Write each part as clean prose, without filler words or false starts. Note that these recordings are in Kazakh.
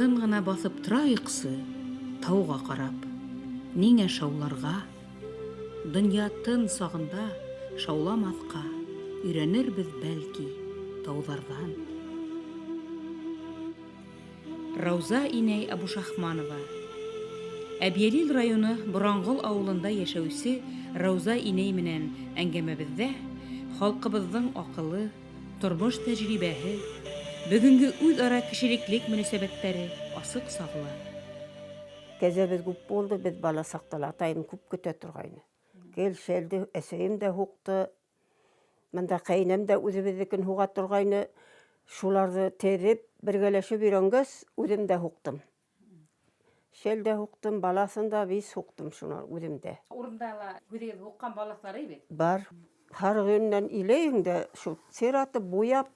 тын гына басып тора йокысы, тауга карап. Ниңә шауларга? Дөнья тын сагында шауламаска, өйрәнербез бәлки тауҙарҙан. Рауза инәй Абушахманова. Әбйәлил районы Боранғол ауылында йәшәүсе Рауза инәй менән әңгәмәбеҙҙә халҡыбыҙҙың аҡылы, тормош тәжрибәһе, бөгөнгө үҙ-ара кешелеклек мөнәсәбәттәре асыҡ сағыла. Кәзәбеҙ күп булды, беҙ бала саҡтала атайым күп көтә торғайны. Гел шәлде, әсәйем дә һуҡты, мында ҡәйнәм дә үҙебеҙҙекен һуға торғайны. Шуларҙы теҙеп, бергәләшеп өйрәнгәс, үҙем дә һуҡтым. Шәл дә һуҡтым, баласын да вис һуҡтым шуны үҙем дә. Урында ла үҙегеҙ һуҡҡан балаҫлары бит? Бар. Һарығы йөнөнән иләйең дә, шул сиратып, буяп,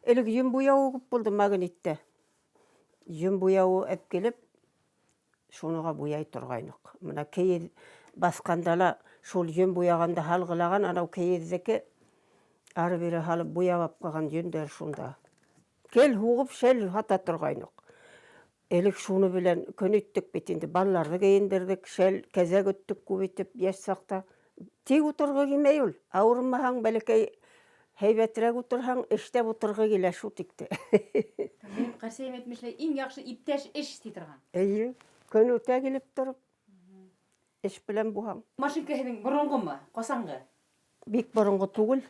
элек йөн буяуы күп булды магниттә. Йөн буяуы әп килеп, шуныға буяй торғайныҡ. Мына кейеҙ басҡанда ла, шул йөн буяғанда һалғылаған, анау кейеҙҙеке ары-бире һалып буяп ҡалған йөндәр шунда. Кел һуғып, шәл һата торғайныҡ. Элек шуны белән көн иттек бит инде, балаларҙы кейендерҙек, шәл кәзә көттөк күп итеп йәш саҡта. Тик ултырғы килмәй ул. Ауырмаһаң, бәләкәй һәйбәтерәк ултырһаң, эштә ултырғы килә шул тикте. Ҡарсайым әйтмешләй, иң яҡшы иптәш эш ти торған. Эйе, көн үтә килеп тороп, эш белән буһаң. Машинка һеҙҙең боронғомы, ҡасанғы? Бик боронғо түгел.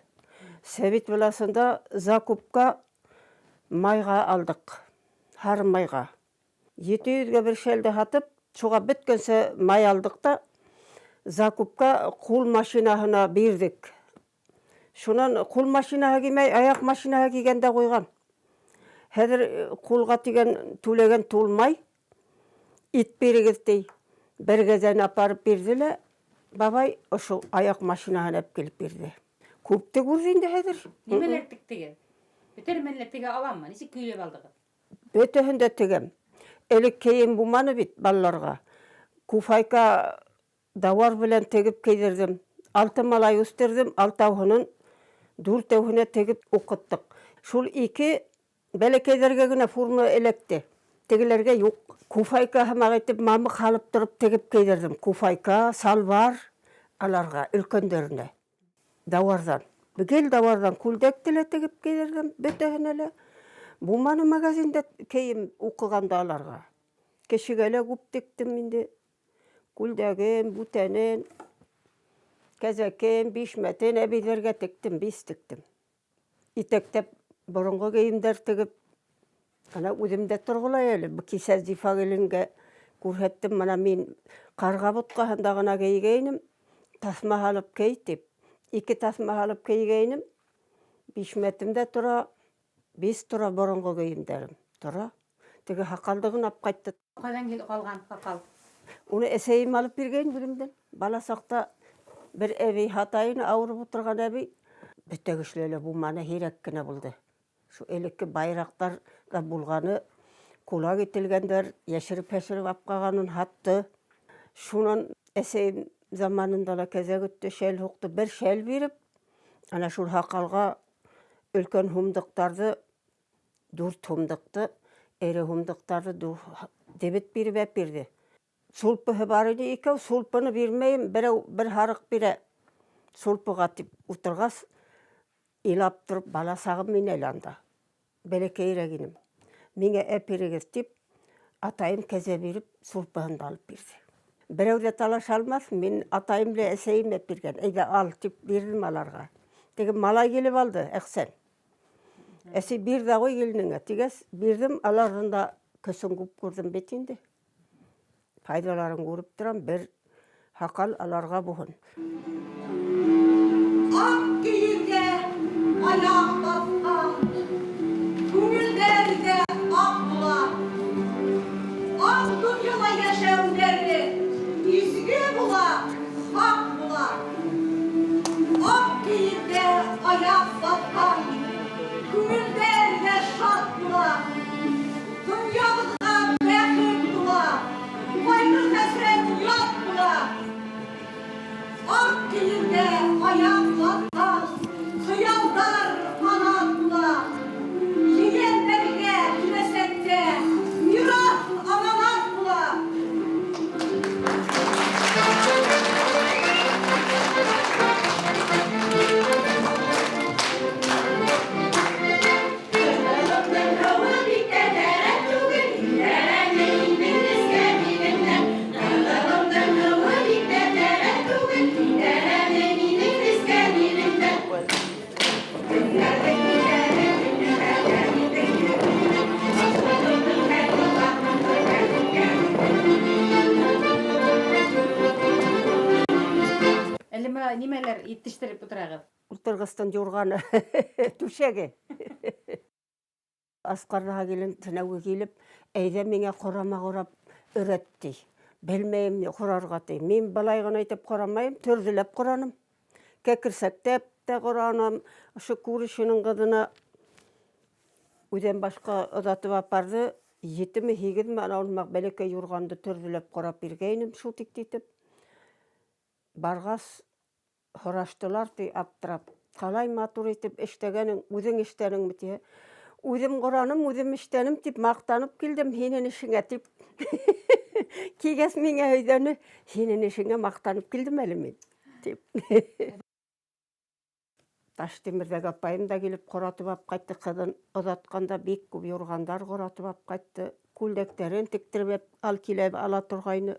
Сәбит власында закупка майға алдыҡ, һары майға. 700-гә бер шәлде һатып, шуға бөткәнсә май алдыҡ та, закупка ҡул машинаһына бирҙек. Шунан ҡул машинаһы килмәй, аяҡ машинаһы килгәндә ҡуйған. Хәҙер ҡулға тигән түләгән тулмай, ит бирегеҙ ти. Бер гәзән апарып бирҙе лә, бабай ошо аяҡ машинаһын әп килеп бирҙе. Күпте күрҙе инде хәҙер. Нимәләр тиктегеҙ? Бөтәр лә тегә аламмы? Нисек көйләп алдығыҙ? Бөтәһен дә тегәм. Элек кейем булманы бит балаларға. Куфайка давар белән тегеп кейҙерҙем. 6 малай үстерҙем, 6-һынын 4-һенә тегеп уҡыттык. Шул 2 бәләкәйҙәргә генә форма эләкте. Тегеләргә юҡ. Куфайка һымаҡ итеп мамыҡ һалып тороп тегеп кейҙерҙем. Куфайка, салбар аларға, өлкәндәренә. Даварҙан. Гел даварҙан күлдәкте лә тегеп кейҙерҙем, бөтәһенә лә. Булманы магазиндә кейем уҡығанда аларға. Кешегә лә күп тектем инде. Күлдәген, бүтәнен, кәзәкен, бишмәтен әбейҙәргә тектем, 5 тектем. Итәктәп боронғо кейемдәр тегеп, ана үҙемдә торғолай әле. Кисә Зифагилингә күрһәттем, мына мин ҡарға бутҡаһында ғына кейгәйнем, тасма һалып кей тип. 2 тасма һалып кейгәйнем, бишмәтемдә тора, 5 тора боронғо кейемдәрем. Тора. Теге һаҡалды ғына алып ҡайтты. Ҡайҙан ҡалған һаҡал? Уны әсәйем алып биргәйне үҙемдән. Бала саҡта бер әбей һатайын, ауырып ултырған әбей. Бөтә кешелә лә булманы, һирәк кенә булды. Шу элекке байраҡтарға булғаны, кулак ителгәндәр, йәшереп-һәшереп апҡағанын һатты. Шунан әсәйем заманында ла кәзә көттө, шәл һуҡты. Бер шәл биреп, ана шул һаҡалға өлкән һумдыҡтарҙы, 4 һумдыҡты, эре һумдыҡтарҙы дебет биреп әп бирҙе. Сулпыһы бар ине икәү, сулпыны бирмәйем, берәү бер һарыҡ бирә. Сулпыға тип ултырғас, илап тороп, бала сағым мин әле анда. Бәләкәйерәк инем. Миңә әперегеҙ тип, атайым кәзә биреп, сулпыһын да алып бирҙе. Берәү ҙә талаша алмаҫ, мин атайым да әсәйем әп биргән. Әйҙә ал тип бирҙем аларға. Теге малай килеп алды, Әхсән. Әсәй бир ҙә ҡуй киленеңә тигәс, бирҙем, аларҙың да көсөн күп күрҙем бит инде. Файҙаларын күреп торам, бер һаҡал аларға буһын. Ак кейемдә аяҡ баҫҡан, күңелдәрҙә аҡ була. Аҡ донъяла йәшәүҙәре изге була, хаҡ була. Ак кейемдә аяҡ баҫҡан, күңелдәрҙә шат була. Донъябыҙға бәхет була, ҡайғы хәсрәт ят була. Ак кейем немелер еттештіріп отырағыз? Ултыргыстан журганы түшеге. Асқарраға келін тынауы келіп, әйді меңе құрама құрап өретті. Білмейім не құрарға дей. Мен балайғын айтып құрамайым, түрділеп құраным. Кекірсектеп те құраным. Ұшы көрішінің қыдына өден башқа ұдатып апарды. 7-8 мен аулымақ бәлеке юрғанды түрділеп құрап бергейнім шу тіктетіп. Барғас құраштылар дей аптырап. Қалай матур етіп іштегенің, өзің іштенің біте. Өзім құраным, өзім іштенім деп мақтанып келдім, хенен ішіңе деп. Кегес мене өйдені, хенен ішіңе мақтанып келдім әлімен деп. Таштемірдегі апайым да келіп құратып ап қайтты, қыдын ұзатқанда бек көп yorғандар құратып ап қайтты. Көлдектерін тіктіріп ал келіп ала тұрғайны.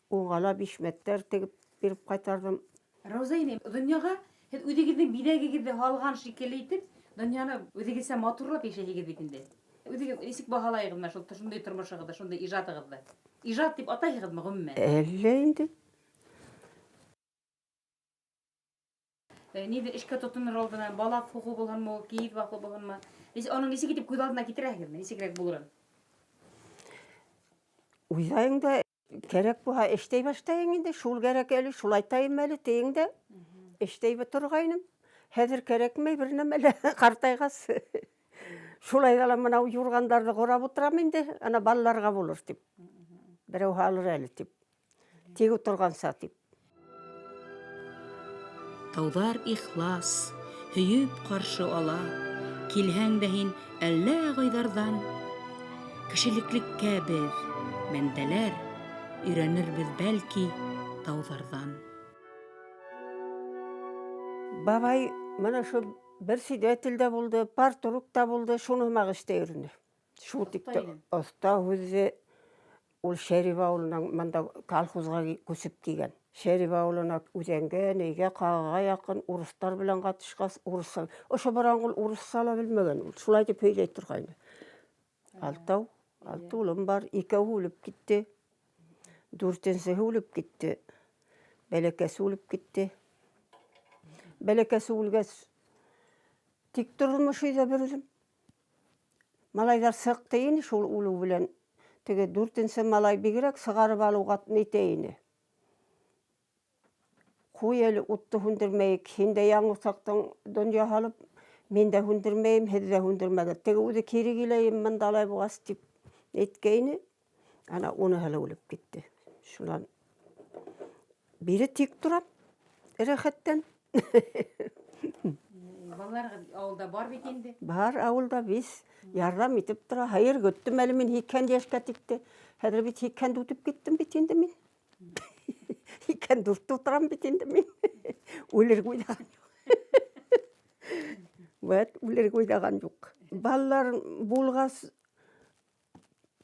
Оңғала бишметтер тегіп беріп қайтардым. Розайны, дүнияға өдегіздің бидәгегізді халған шекелейтіп, дүнияны өдегізсе матурлап ешегіз бетінде. Өдегіз есік бағалайығызна, шындай тұрмышығызда, шындай ижатығызда. Ижат деп атайығыз ма ғыммен? Әлі енді. Нейді ішкі тұтыныр алдына, балақ құқы болған ма, кейіп бақы болған ма? Оның несі кетіп көз алдына кетірәгіз, несі керек болырын? Уйдайыңда керек бұға іштей баштайың енді, шул керек әлі, шул айтайым әлі дейіңді. Іштей бі тұрғайным. Хәзір керек мей біріне мәлі қартайғас. Шулай қала мынау юрғандарды қорап отырам енді, ана балаларға болыр деп. Біреу алыр әлі деп. Тегі тұрғанса деп. Таудар ихлас, хүйіп қаршы ала, келхәң дәхин әллә ғайдардан. Кішілікліккә біз, мәндәләр, үйрәнір біз бәлки таудардан. Бабай, мына шу бір свидетель де болды, партурук та болды, шуны мағышты өріні. Шу тікті ұста өзі ол Шериф ауылынан мында колхозға көсіп деген. Шериф ауылына өзенген, еге қағыға яқын, ұрыстар білен қатышқас, ұрыстар. Ошы баранғыл ұрыс сала білмеген, шулай деп өйлей тұрғайны. Алты ұлым бар, 2 өліп кетті, 4-сі өліп кетті, бәлекесі өліп кетті. Бәлекесі өлгес тек тұрдым ұшыйда бір өзім. Малайдар сықтайын, шул өлу білен. Теге 4-сі малай бігірек сығарып алуға нетейіні. Қой әлі ұтты хүндірмейік, хенде яң ұсақтың дүния алып, мен де хүндірмейім, хеді де хүндірмеген. Теге өзі кері келейім, мындалай бұғас деп неткейіні, ана оны әлі өліп кетті. Шунан бері тек тұрам, әрәқеттен. Балаларға ауылда бар бекенді? Бар ауылда біз ярдам етіп тұра. Хайыр көттім әлі мен хеккенде ешқа текті. Әдір бет хеккенді өтіп кеттім бетенді мен. Хеккенді ұртты отырам бетенді мен. Өлер көйдаған жоқ. Өлер көйдаған жоқ. Балалар болғас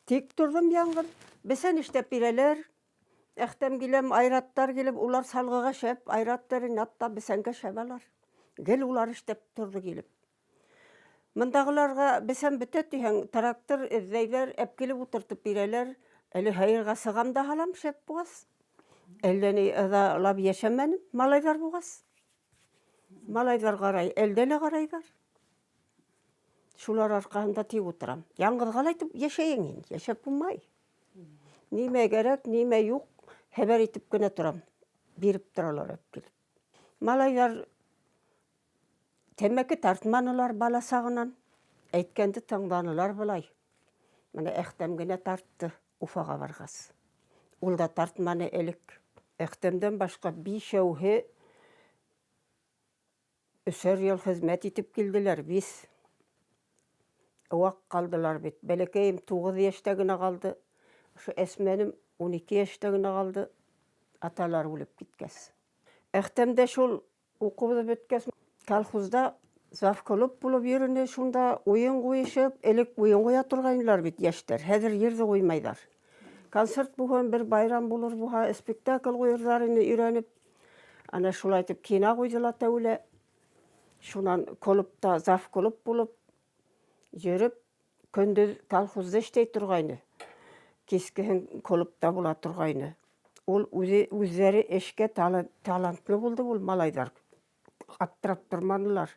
тек тұрдым яңғыр. Бесен іштеп берелер. Әқтем келем, айраттар келіп, олар салғыға шәп, айраттарын атта бесенге шәбалар. Гел олар іштеп тұрды келіп. Мұндағыларға бесен бітет дейін трактор іздейдер, әп келіп отыртып берелер. Әлі хайырға сығамда қалам шәп бұғас. Әлдені ұлап ешеменім, малайдар бұғас. Малайдар қарай, әлдені қарайдар. Шулар арқағында тек отырам. Яңғыз қалайтып ешейін, ешеп бұмай. Неме керек, неме юқ. Хәбәр етіп көне тұрам, беріп тұралар өп келіп. Малайдар темекі тартманылар бала сағынан, әйткенді таңданылар бұлай. Міне әқтемгіне тартты Уфаға барғас. Ол да тартманы әлік. Әқтемден башқа 5 әуhe үсер ел хізмет етіп келділер, 5. Уақ қалдылар бет. Бәлекейім 9 ештегіне қалды. Әсменім 12 ештегіне қалды, аталар өліп кеткес. Әқтемде шул оқуды біткес, колхозда завколып болып еріне шунда ойын қойышып, әлік ойын қоя тұрғайынлар бет ештер, әдір ерді қоймайдар. Концерт бұған бір байрам болыр бұға, спектакль қойырдарыны үйреніп, ана шул айтып кена қойдыла тәулі, шунан колыпта завколып болып, жүріп, күнді колхозда іштей тұрғайны. Кескіхін колыпта бола тұрғайны. Ол өздері эшке талантлы болды бұл малайдар. Аттырап тұрманылар.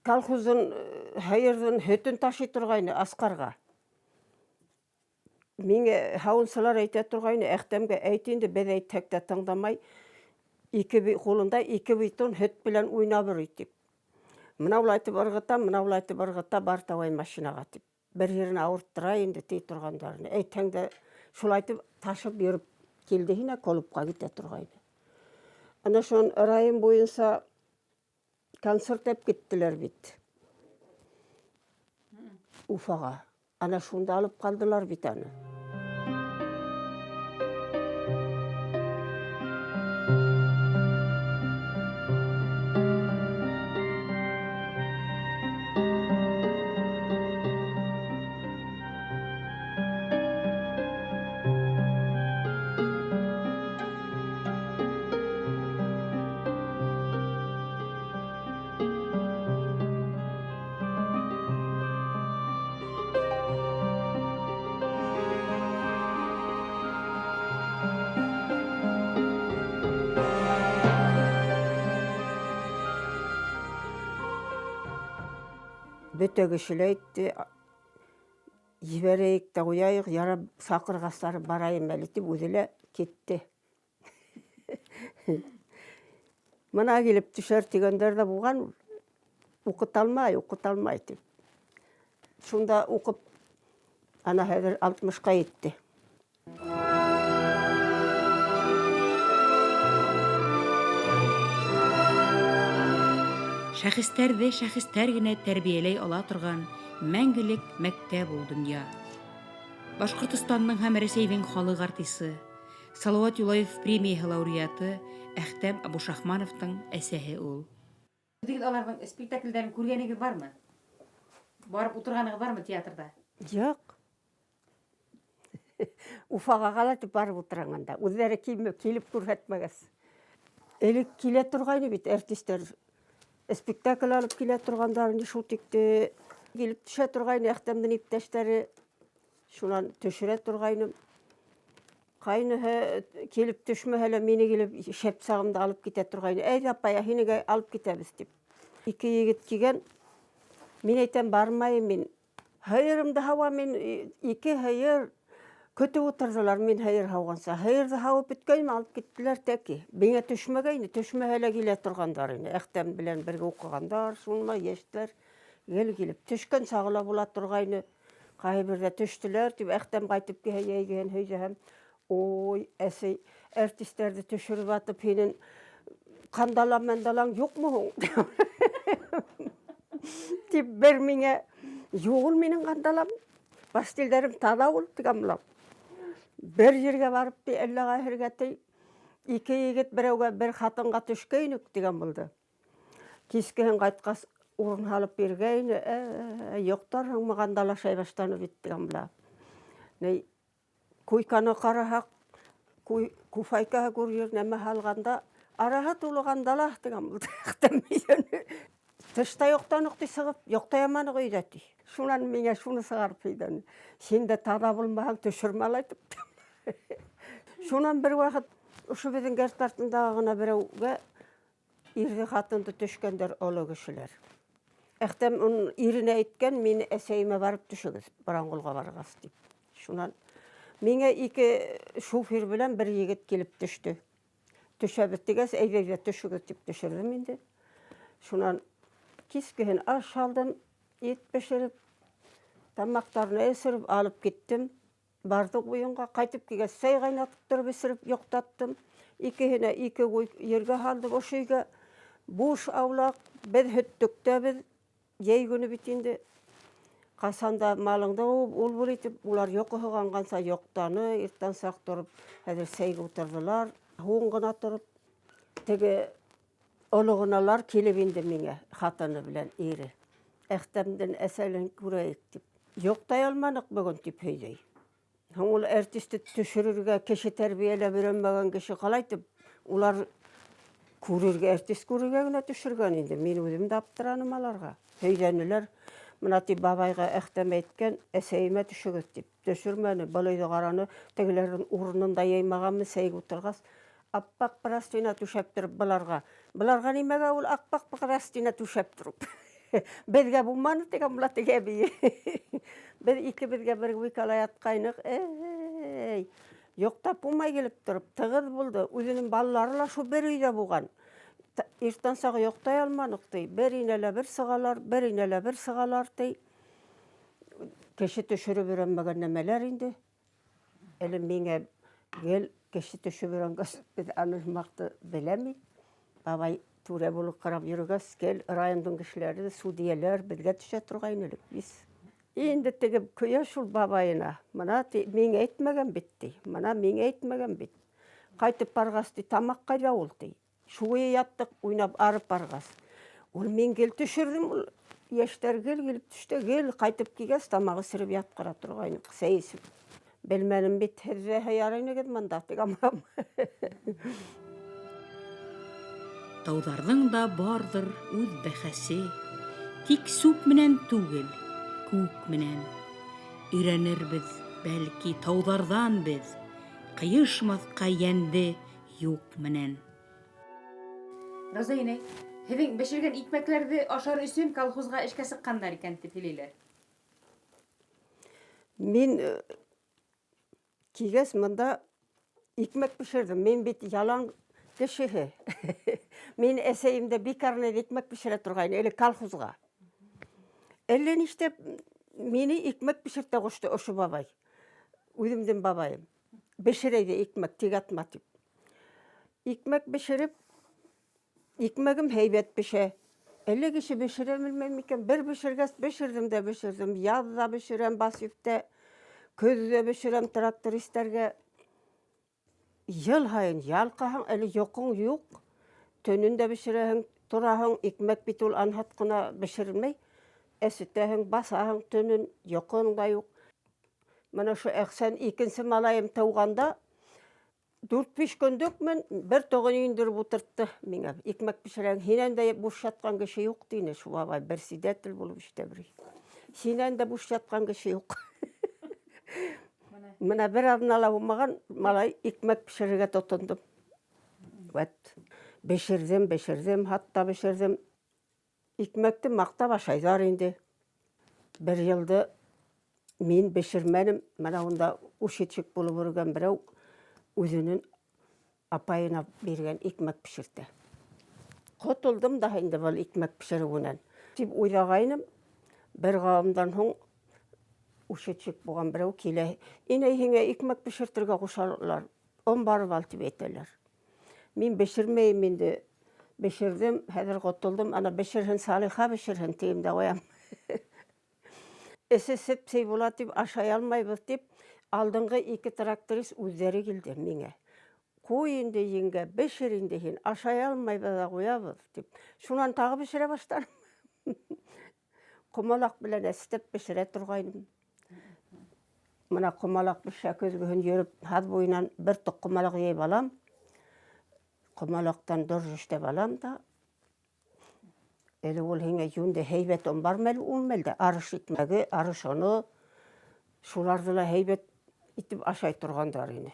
Колхоздың хайырдың хөтін ташы тұрғайны Асқарға. Менге хауынсылар әйте тұрғайны әқтемге әйтінде бәд әйтекті тыңдамай, қолында 2 бейтон хөт білән ойнабыр өйтіп. Мұнаулайты барғыта бар тавай машинаға тіп. Бір жерін ауырттыра енді тей тұрғандарыны. Әйтеңді шулайтып ташып беріп келді хина колыпқа кете тұрғайны. Ана шон райым бойынса концерт әп кеттілер бит. Уфаға. Ана шунда алып қалдылар бит аны. Бөтөгішілейді, еберейік та қояйық, яра сақырғастары барайым әлі деп өзілі кетті. Мұна келіп түшер тегендерді бұған ұқыталмай деп. Шында оқып, ана әдір 60-қа етті. Шәхістер генә тәрбиелей ала тұрған мәңгілік мәктәп ул дөнья. Башқұртыстанның һәм Рәсәйнең халық артисы, Салауат Юлаев премия лауреаты Әхтәм Абушахмановтың әсәһе ул. Дигез аларның спектакльдәрен күргәнегез бармы? Барып утырганыгыз бармы театрда? Жоқ. Уфаға қалатып барып отырғанда. Өздері келіп көрсетмегіз. Элек келе тұрғайны бит артисттер. Спектакль алып келе тұрғандарын шутикте келіп түше тұрғайны Әхтәмдің иптәштері шунан төшіре тұрғайны. Қайны келіп түшме әлі мені келіп шәп сағымды алып кете тұрғайны. Әйді апая, хенеге алып кетеміз деп. 2 егет кеген, мен айтам бармайым мен. Хайырымды хауа мен 2 хайыр көтіп отырдылар мен хайыр хауғанса. Хайырды хауып біткейім алып кеттілер тәкі. Беңе түшмегейні, түшме әлі келе тұрғандарыны. Әхтәм білен бірге оқығандар, шунма ештілер. Келіп түшкен сағыла бола тұрғайны. Қай бірде түштілер деп Әхтәм қайтып кейген өйзәм. Ой, әсей, әртістерді түшіріп атып, енін қандалам жоқ мұ? Деп бір мене, жоғыл менің қандалам. Бастелдерім тада ол, тігамлам. Бір жерге барып, әліға әргәтей, 2 егет біреуге бір қатынға түшкейнік, деген болды. Кескейін қайтқас орын алып бергейні, жоқтар мағандала шайбаштаны бет, деген бұла. Койканы қарахақ, куфайкаға көргер нәмі алғанда, араға толығандала, деген болды. Тышта жоқтанық сығып, жоқтаяманы қойдаты. Шунан мене шуны сығарып ейдені. Сен де тада болмаған түшірмал айтып. Шунан бір уақыт ұшы біздің гәртартындағына біреуге ерге қатынды түшкендер олы кішілер. Әхтәм еріне айткен, мені әсейіме барып түшігіз, Баранғолға барғас деп. Шунан мене 2 шофер білен бір егет келіп түшті. Түше біттігіз, әйбейбе түшігіз деп түшірдім енді. Шунан кескейін аш алдым, ет пішіріп, тамақтарына әсіріп алып кеттім. Бардық ойынға қайтып кеге сәй қайнатып тұрып өсіріп жоқтаттым. 2 ерге қалдық өшейге буш аулақ біз хүттікті біз ей күні бітінде қасанда малыңда ол бұл етіп, олар жоқы ғанғанса жоқтаны, ертан сақ тұрып, әдір сәйгі отырдылар, оңғына тұрып, теге олығыналар келіп енді мене қатыны білән ері. Әхтәмден әсәлін көрейік деп. Жоқтай алманық бүгін деп өйдей. Ол әртісті түшірірге кеші тәрбиелі бірінмеген кеші қалайтып, олар көрерге, әртіс көрерге түшірген енді. Мен өзімді аптыраным аларға. Өйденілер Мына ти бабайға әхтәм әйткен, әсәйіме түшігіз деп. Төшірмәні, балайды қараны, тегілердің урынында еймағамы сәйгі отырғас. Аппақ бірастина түшәп тұрып бұларға. Бұларға немеге ол аппақ бірастина түшәп тұрып. Бізге бұлманы деген бұла теге бейі. Біз екі бізге бір ұйқалай атқайнық. Жоқтап бұлмай келіп тұрып, тығыз болды. Өзінің балаларыла шу бір үйде бұған. Ертен сағы жоқтай алманық дей. Бір инелі бір сығалар дей. Кеші түшірі бірін маған немелер инді. Әлі менге гел кеші түші бірін көсіп біз анышмақты білемей. Бабай туре бұлы қарап жүргіз, кел райондың кішілері судиелер бізге түше тұрғайын әлік біз. Енді тегі көе шул бабайына. Мына мен әйтмеген бітті. Мына мен әйтмеген бит. Қайтып барғасты тамақ қайда ол дей. Шуы яттық, ойнап арып барғас. Ол мен кел түшірдім, ештер келіп түшті, қайтып кегес тамағы сіріп ят қара тұрғайын, сәйісіп. Білмәнім бет, әзі әйарайны кед мандатық амам. Тауҙарҙың да барҙыр үҙ бәхәсе, тик сүп менән түгел, күк менән. Өйрәнербеҙ, бәлки, тауҙарҙан беҙ, ҡыйышмаҫҡа йәнде юҡ менән. Роза инәй, һеҙҙең бешергән икмәкләрҙе ашар өсөн колхозға эшкә сыҡҡандар икән тип һөйләйҙәр. Мен кигәс мында икмәк пешердем. Мен бит ялан кешеһе. Мен әсәйемдә бикарны икмәк пешерә торғайны, әле колхозға. Әллә ништәп мине икмәк пешертә ҡушты ошо бабай. Үҙемдең бабайым. Бешерәйҙе икмәк тик атма тип. Икмәк бешереп, икмәгем һәйбәт пешә. Әллә кеше бешерә белмәм икән. Бер бешергәс бешердем дә бешердем. Яҙҙа бешерәм басифтә, көҙҙә бешерәм трактористәргә. Йыл һайын ялҡаһаң, әле йоҡоң юҡ. Төнөндә бешерәһең, тораһың, икмәк бит ул анһат ҡына бешерелмәй. Әсетәһең, басаһың төнөн, йоҡоң да юҡ. Мына шу Әхсән икенсе малайым тыуғанда 4-5 көндөк мен бер тоғын өйөндөрөп ултыртты миңә. Икмәк пешерәң, һинән дә буш ятҡан кеше юҡ тине шу бабай. Председатель булып эштәбер. Һинән дә буш ятҡан кеше юҡ. Мына бер аҙнала булмаған малай икмәк пешерергә тотондом. Бешерҙем, хатта бешерҙем. Икмәкте маҡтап ашайҙар инде. Бер йылды мин бешермәнем. Мына унда ушетчик булып йөрөгән берәү үҙенең апайына биргән икмәк пешертә. Ҡотолдом да инде был икмәк пешереүенән. Тип уйлағайным, бер ғауымдан һуң ушетчик булған берәү килә. Инәй, һиңә икмәк пешертергә ҡушалар. Он барып ал тип әйтәләр. Мин бешермәйем инде. Бешердем, хәҙер ҡотолдом. Ана бешерһен Салиха бешерһен тием дә ҡуям. Эсе сеп-сей була тип, ашай алмайбыҙ тип, алдыңғы 2 тракторист үҙҙәре килде миңә. Ҡуй инде еңгә, бешер инде һин, ашай алмайбыҙ ҙа ҡуябыҙ тип. Шунан тағы бешерә баштарым. Ҡомалаҡ белән әстәп бешерә торғайным. Мына ҡомалаҡ бешә көҙгөһөн йөрөп, һаҙ буйынан бер тоҡ ҡомалаҡ йәйеп алам. Ҡомалаҡтан дорж эштәп алам да. Әле ул һиңә йүнде һәйбәт он бар мәл ул мәлдә. Арыш икмәге, арыш оны, шуларҙы ла һәйбәт итеп ашай торғандар ине.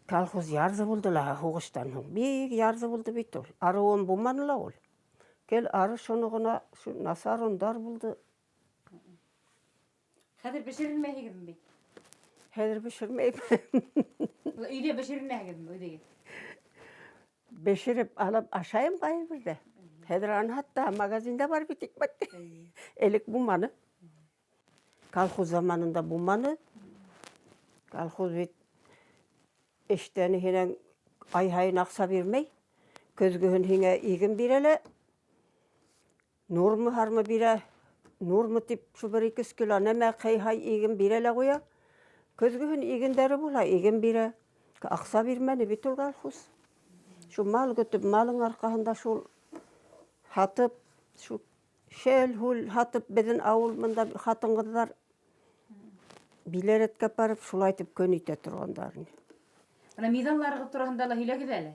Колхоз ярҙы булды ла һуғыштан һуң. Бик ярҙы булды бит ул. Арыуын булманы ла ул. Кел арыш оны ғына насар ондар булды. Хәҙер бешерелмәйһегеҙме бит? Хәҙер бешермәйем. Өйҙә бешерелмәйһегеҙме үҙегеҙ? Бешереп алып ашайым ҡайберҙә. Хәҙер анһатта магазинда бар бит икмәк. Элек булманы. Колхоз заманында булманы. Колхоз бит эштән һинән ай һайын аҡса бирмәй. Көҙгөһөн һиңә иген бирәлә. Нурмы һармы бирә. Нурмы тип шу 1-2 кило нәмә ҡәй-һай иген бирәлә ҡуя. Көҙгөһөн игендәре була, иген бирә. Аҡса бирмәне бит ул колхоз. Шу мал көтөп, малың арҡаһында шул һатып, шу шәл-һүл һатып, беҙҙең ауыл мында хатын-ҡыҙҙар биләреткә барып, шулайтып көн итә торғандар. Ана миҙалларығыҙ тураһында ла һөйләгеҙ әле.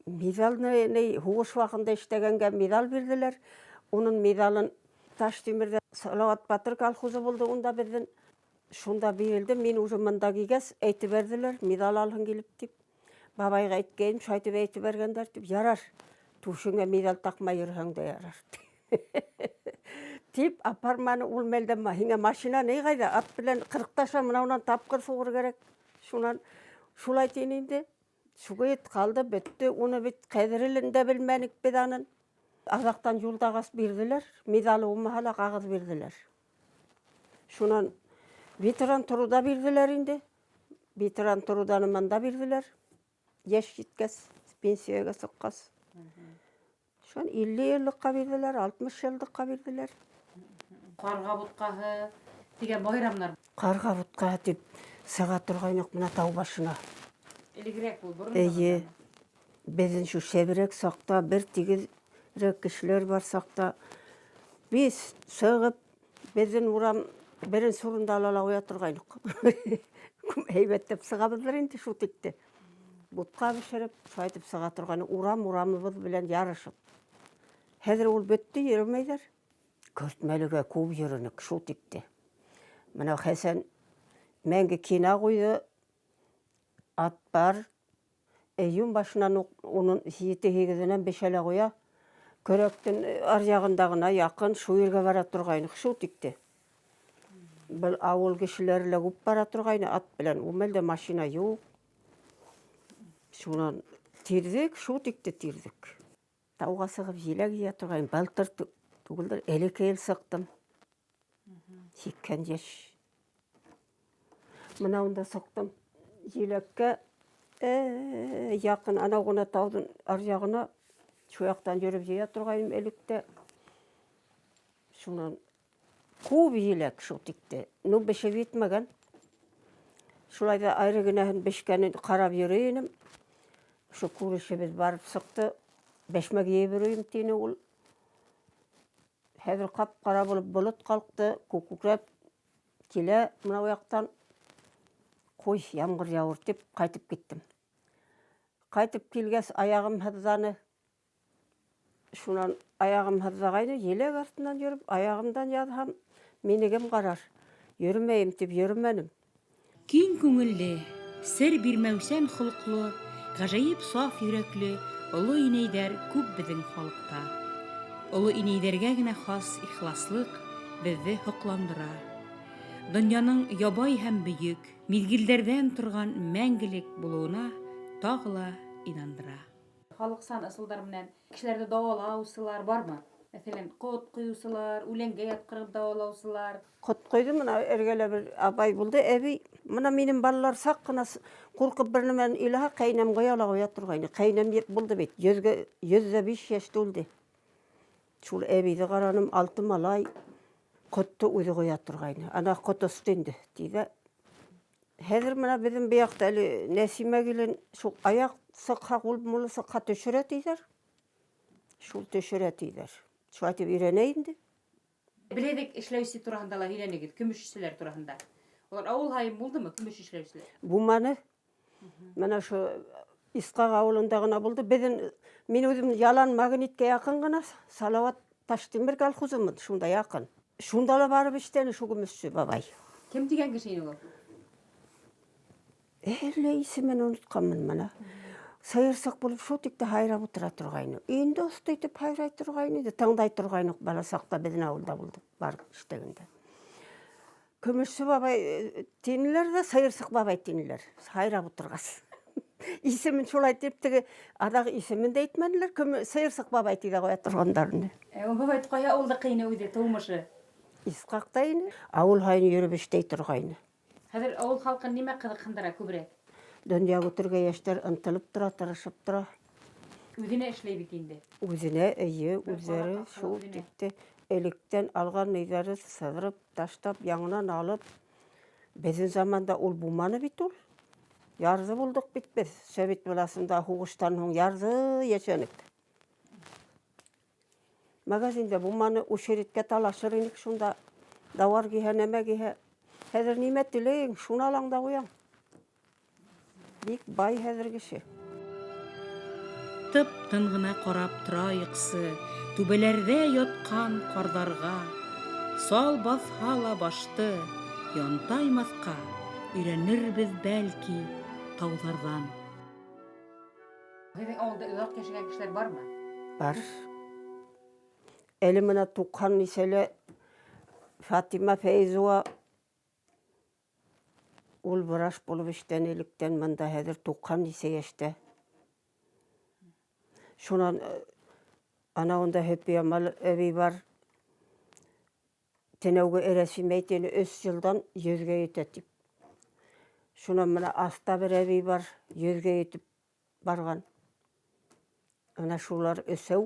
Миҙалны һуғыш ваҡында эштәгәнгә миҙал бирҙеләр. Уның миҙалын Таштемирде Салават Батыр колхозы болды, онда біздің шунда бейілді, мен уже мында кигес әйті берділер, медал алғын келіп деп. Бабайға айткенім, шайтып әйті бергендер деп, ярар, тушыңа медал тақмай жүрсең де ярар. Тип апарманы ол мәлден махинга машина не қайда, ат білен 40 таша мынауынан тапқыр соғыр керек. Шунан шулай тенінде, шуға ет қалды, бітті, оны бит қәдірілінде білмәнік беданын. Азақтан жолдағас берділер, медалы omahала қағыз берділер. Шунан ветеран тұруда берділер енді. Ветеран тұрудан манда берділер. Еш жеткес, пенсияға сұққас. Шунан 50 жылдыққа берділер, 60 жылдыққа берділер. Қарға бұтқағы деген байрамдар. Қарға бұтқағы деп сыға тұрғайнық мына тау башына. Елігірек бұл бұрын. Әйе, біздің шу шебірек сақта, бір тегізірек кішілер бар сақта. Біз сығып, біздің урам бірін сұрында алала қоя тұрғайнық. Әйбеттеп сыға бұлдар енді шу текті. Бұтқа бішіріп, шайтып сыға тұрғайны урам-урамыбыз білен ярышып. Хәзір ол бөтті ерімейдер. Көртмәліге көп ерінік шу текті. Мына Хәсән мәңгі кена қойды, ат бар. Үйін башынан оның 7-8-ден 5 әлі қоя. Көректің аржағындағына яқын шу ерге бара тұрғайнық шу текті. Бұл ауыл кешілерлі көп бара тұрғайны ат білен. Өмелде машина жоқ. Шунан тирдік, шу текті тирдік. Тауға сығып желек ия тұрғайын. Балтыр түгілдір әлекел сықтым. Секкен жеш. Мынауында сықтым. Желекке яқын анауғына таудың аржағына шояқтан жүріп жия тұрғайым әлікті. Шунан көп елек шу текті. Ну беше ветмеген. Шулайда айрығынағын бешкенін қарап ерейінім. Шу көріші біз барып сықты. Бешмәг ебірейім тені ол. Хәзір қап қара болып бұлыт қалықты. Көкіреп келе мынау яқтан қой ямғыр жауыр деп қайтып кеттім. Қайтып келгес аяғым хадзаны. Шунан аяғым хадзағайды елек артынан жүріп, аяғымдан ядхам. Менігім қарар. Йөрмәйім деп йөрмәнім. Кең көңілді, сір бермәусән құлықлы, ғажайып саф үйреклі, ұлы инейдер көп біздің халықта. Ұлы инейдерге генә хас ихласлық бізді хоқландыра. Дөньяның ябай һәм бүйік, мезгілдерден тұрған мәңгілік болуына тағыла инандыра. Халық сан ысылдар менән кешеләрдә давалаусылар бармы? Мәсәлән, кот куюсылар, үләнгә яткырып давалаусылар. Кот қойды, мына әргелі бір абай болды. Әбей, мына менің балалар сақ қына қорқып бірнімен илаға қайнам қояла қоя тұрғайны. Қайнам болды бет, 105 яшты өлді. Шул әбейді қараным, 6 малай котты өзі қоя тұрғайны. Ана кот ұстенді дейді. Хәзір мына біздің бияқты әлі нәсиме келін, шул аяқ сыққа қолып мұлы сыққа төшірет дейдер. Шул төшірет дейдер. Шу айтып үйренейінді. Біледік ішлеусі турасында үйренегіз, күміш ішілер турасында. Олар ауыл хайым болды ма, күміш ішлеусілер? Буманы, мына шу Исқақ ауылындағына болды. Мен өзім ялан магнитке яқын ғана Салават Таштемир колхозымын, шунда яқын. Шундала барып іштені шу күмісші бабай. Кем деген кішейін ол? Әлі исімен ұнытқанмын мына. Сайырсақ болып шу текті хайрап отыра тұрғайны. Енді ұстайтып хайрай тұрғайны, таңдай тұрғайны бала сақта біздің ауылда болды, барып іштегінде. Күмісші бабай тенілер де сайырсақ бабай тенілер, хайрап отырғас. Исімін шолай тептігі адағы исімін де етмәділер, сайырсақ бабай тегі қоя тұрғандарыны. Ол бабай тұқая ауылда қиыны өйде, тұғымышы? Исқақтайыны, ауыл хайын еріп іштей тұрғайны. Хәзір ауыл халқын неме қандыра көбірек? Дөнья көтірге яштар ынтылып тұра, тырышып тұра. Өзіне ішлей бекенде? Өзіне, әйе, өзері шул текті. Электен алған нейдері сығырып, таштап, яңынан алып. Біздің заманда ол буманы бит ол. Ярзы болдық бітпіз. Сөбет боласында хуғыштан хоң ярзы ешенік. Магазинде буманы ушеретке талашыр енік шунда. Давар кеhe, неме кеhe. Хәзір немет тілейін, шуны алаңда қояң. Бик бай хәзір кеше. Тып тынғына қарап тұра йықсы, түбелерде йотқан қардарға, Сал баҫһа ла башты, янтаймаҫҡа, өйрәнербеҙ бәлки тауҙарҙан. Һеҙҙең ауылда оҙаҡ йәшәгән кешеләр бармы? Бар. Әле мына 90 нисәле Фатима Фәйзова ул врач булып эштән электән мында хәҙер 90 нисә йәштә. Шунан анауында Хөпиямал әбей бар. Тәнәүге Рәсим әйтәне 3 йылдан 100-гә етә тип. Шунан мына аста бер әбей бар, 100-гә етеп барған. Ана шулар өсәү,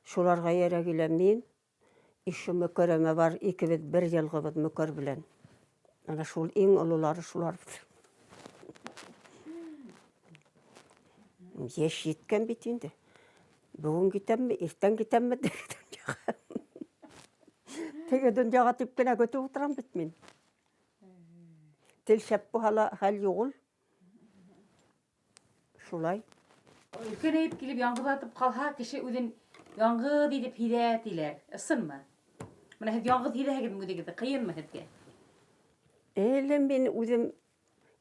шуларға ярәгелә мин, ише мөкәрәмә бар, икебеҙ бер йылғыбыҙ мөкәр белән. Ана шул иң ололары шулар. Йәш еткән бит инде. Бүгін китәмме, иртән китәмме дөньяға. Теге дөньяға тип кенә көтөп утырам бит мин. Тел шәп буһа хәл юғыл. Шулай. Өлкән әйеп килеп яңғыҙатып ҡалһа, кеше үҙен яңғыҙ итеп һиҙә тиләр. Ысынмы? Менә һеҙ яңғыҙ һиҙәһегеҙме үҙегеҙҙе? Ҡыйынмы һеҙгә? Әле мин үҙем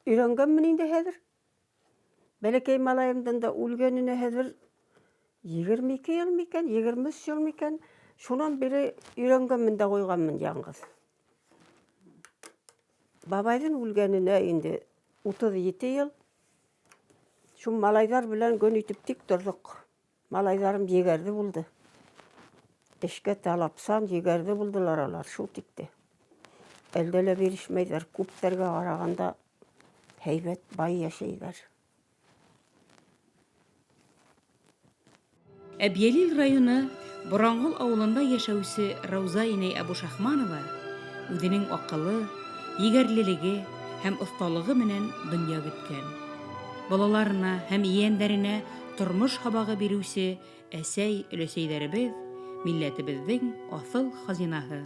өйрәнгәнмен инде хәҙер. Бәләкәй малайымдан да үлгәненә хәҙер 22 йыл микән, 23 йыл микән. Шунан бері өйрәнгәнмен дә ҡуйғанмын яңғыҙ. Бабайҙың үлгәненә инде 37 йыл. Шул малайҙар белән гөн итеп тик торҙоҡ. Малайҙарым егәрҙе булды. Эшкә талапсан егәрҙе булдылар алар шул тикте. Әлдә лә бирешмәйҙәр. Күптәргә ҡарағанда һәйбәт бай йәшәйҙәр. Әбйәлил районы Боранғол ауылында йәшәүсе Рауза инәй Әбушахманова үҙенең аҡылы, егәрлелеге һәм оҫталығы менән донъя көткән. Балаларына һәм ейәндәренә тормош һабағы биреүсе әсәй-өләсәйҙәребеҙ милләтебеҙҙең аҫыл хазинаһы.